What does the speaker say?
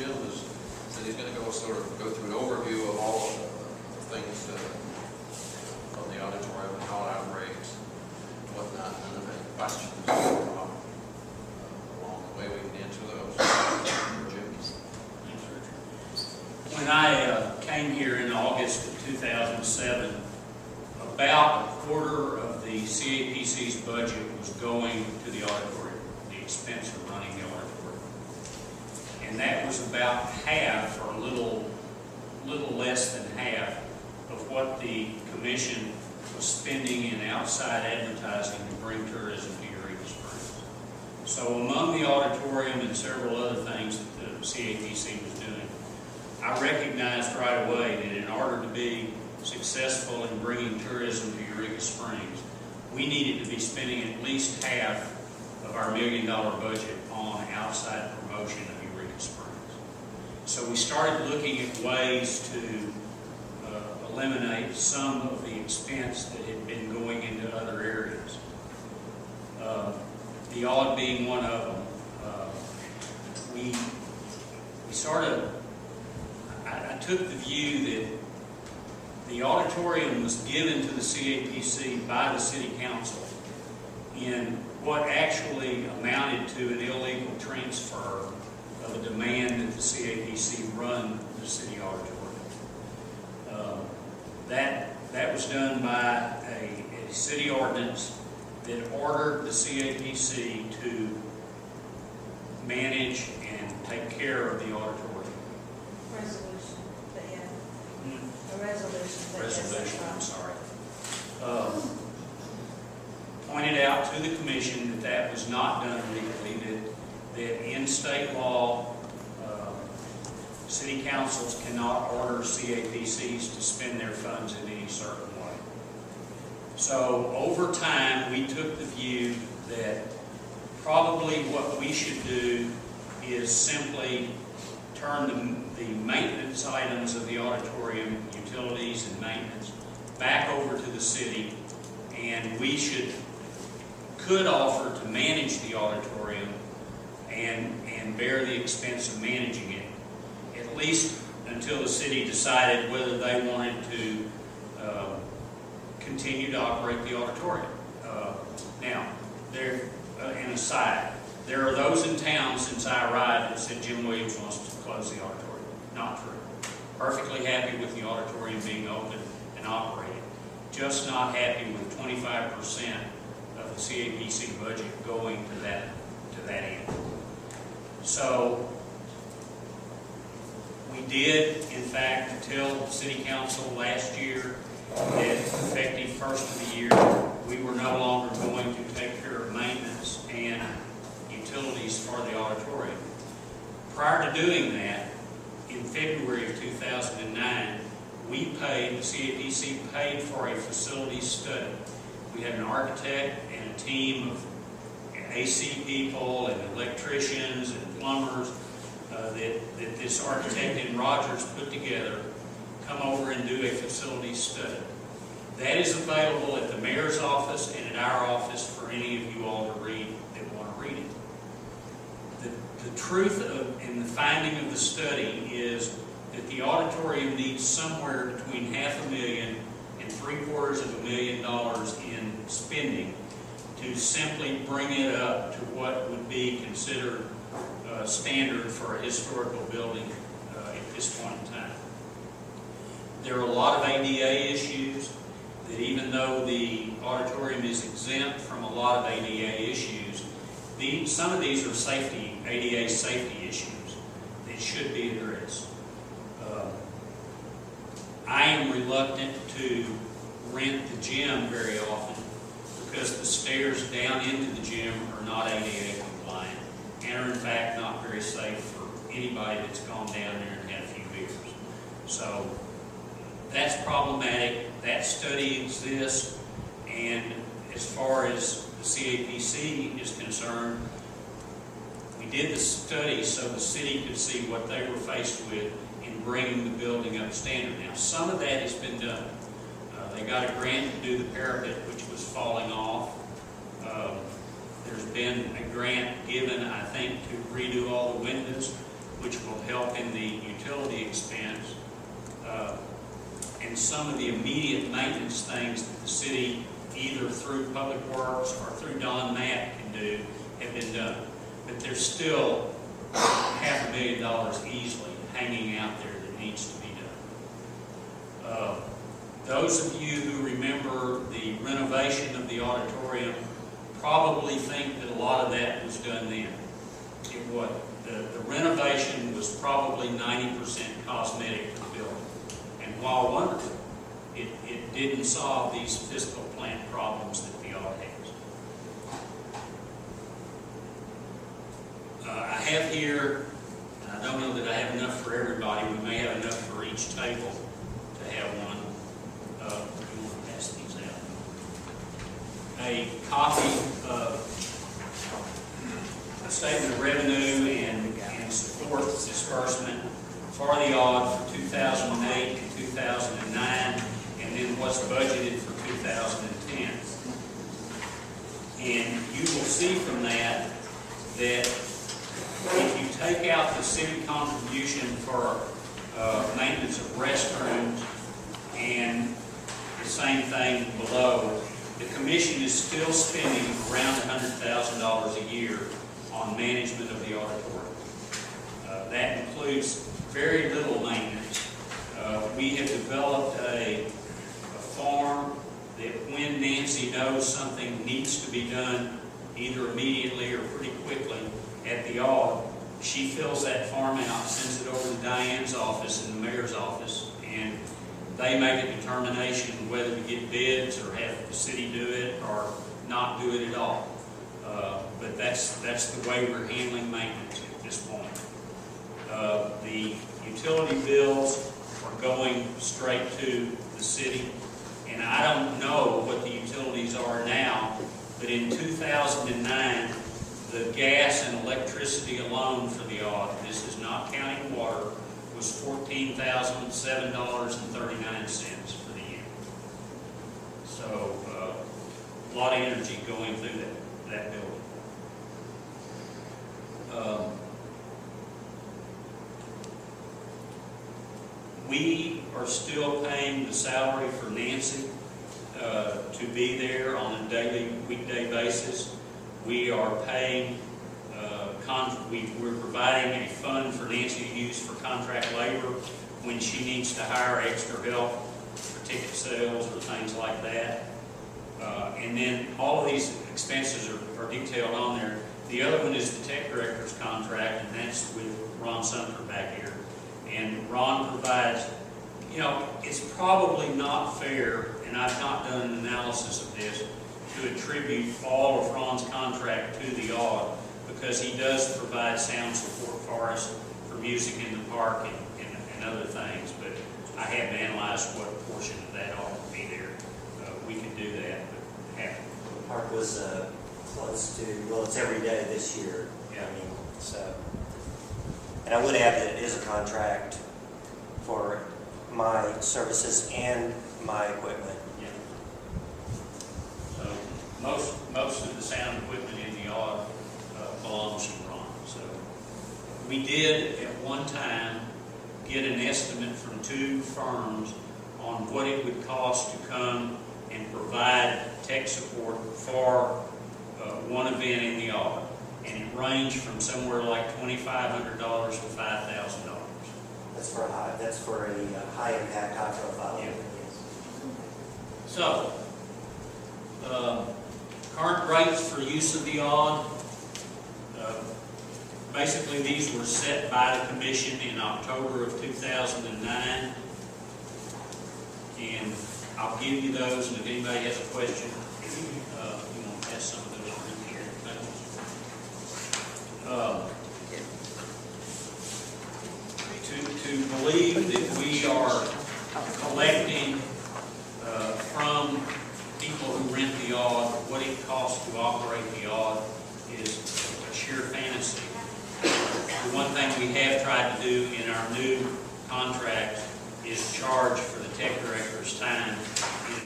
Jim is that he's going to go sort of go through an overview of all of the things on the auditorium and how it operates, whatnot, and then if any questions along the way, we can answer those. Jim. When I came here in August of 2007, about a quarter of the CAPC's budget was going to the auditorium, the expense of running the auditorium. And that was about half, or a little less than half, of what the commission was spending in outside advertising to bring tourism to Eureka Springs. So among the auditorium and several other things that the CAPC was doing, I recognized right away that in order to be successful in bringing tourism to Eureka Springs, we needed to be spending at least half of our $1 million budget on outside promotion of Eureka Springs. So we started looking at ways to eliminate some of the expense that had been going into other areas. The odd being one of them. We sort of, I took the view that the auditorium was given to the CAPC by the City Council in what actually amounted to an illegal transfer of a demand that the CAPC run the City Auditorium. That was done by a city ordinance that ordered the CAPC to manage and take care of the auditorium. Resolution, but yeah. A resolution. Resolution, I'm sorry. Pointed out to the commission that that was not done legally, that in state law, city councils cannot order CAPCs to spend their funds in any certain way. So over time, we took the view that probably what we should do is simply turn the maintenance items of the auditorium, utilities and maintenance, back over to the city, and we could offer to manage the auditorium and bear the expense of managing it, at least until the city decided whether they wanted to continue to operate the auditorium. Now, an aside, there are those in town since I arrived that said Jim Williams wants to close the auditorium. Not true. Perfectly happy with the auditorium being open and operating. Just not happy with 25% of the CAPC budget going to that end. So we did, in fact, tell the City Council last year that effective first of the year, we were no longer going to take care of maintenance and utilities for the auditorium. Prior to doing that, in February of 2009, the CAPC paid for a facility study. We had an architect and a team of AC people and electricians and plumbers that this architect in Rogers put together, come over and do a facility study. That is available at the mayor's office and at our office for any of you all to read that want to read it. The truth and the finding of the study is that the auditorium needs somewhere between $500,000 and $750,000 in spending to simply bring it up to what would be considered standard for a historical building at this point in time. There are a lot of ADA issues that, even though the auditorium is exempt from a lot of ADA issues, some of these are ADA safety issues that should be addressed. I am reluctant to rent the gym very often because the stairs down into the gym are not ADA compliant and are in fact not very safe for anybody that's gone down there and had a few beers. So that's problematic. That study exists, and as far as the CAPC is concerned, we did the study so the city could see what they were faced with in bringing the building up standard. Now, some of that has been done. They got a grant to do the parapet, which was falling off. There's been a grant given, I think, to redo all the windows. which will help in the utility expense. And some of the immediate maintenance things that the city, either through Public Works or through Don Matt can do, have been done. But there's still $500,000 easily hanging out there that needs to be done. Those of you who remember the renovation of the auditorium probably think that a lot of that was done then. It was. The renovation was probably 90% cosmetic to the building. And while wonderful, it didn't solve these physical plant problems that the audit has. I have here, I don't know that I have enough for everybody. We may have enough for each table to have one. You want to pass these out? A copy of a statement of revenue and support disbursement for the audit for 2008 and 2009, and then what's budgeted for 2010. And you will see from that if you take out the city contribution for maintenance of restrooms and the same thing below, the commission is still spending around $100,000 a year on management of the auditorium. That includes very little maintenance. We have developed a form that when Nancy knows something needs to be done, either immediately or pretty quickly at the audit, she fills that form out, sends it over to Diane's office and the mayor's office, and they make a determination whether to get bids or have the city do it or not do it at all. But that's the way we're handling maintenance at this point. The utility bills are going straight to the city, and I don't know what the utilities are now, but in 2009, the gas and electricity alone for the audit, this is not counting water, was $14,007.39 for the year. So a lot of energy going through that building. We are still paying the salary for Nancy to be there on a daily, weekday basis. We are paying, we're providing a fund for Nancy to use for contract labor when she needs to hire extra help for ticket sales or things like that. And then all of these expenses are detailed on there. The other one is the tech director's contract, and that's with Ron Sumter back here. And Ron provides, it's probably not fair, and I've not done an analysis of this, to attribute all of Ron's contract to the audit, because he does provide sound support for us for music in the park and other things, but I haven't analyzed what portion of that ought to be there. We can do that, but have The park was close to, well, it's every day this year. Yeah. I mean, so. And I would add that it is a contract for my services and my equipment. Yeah. So most of the sound equipment in the audit belongs to Ron. So we did at one time get an estimate from two firms on what it would cost to come and provide tech support for one event in the audit, and it ranged from somewhere like $2,500 to $5,000. That's for a high impact, high profile. Yeah. Yes. So, current rates for use of the audit, basically these were set by the commission in October of 2009, and I'll give you those, and if anybody has a question, you want to pass some of those around here. To believe that we are collecting from people who rent the audit what it costs to operate the audit is a sheer fantasy. The one thing we have tried to do in our new contract is charge for the tech director's time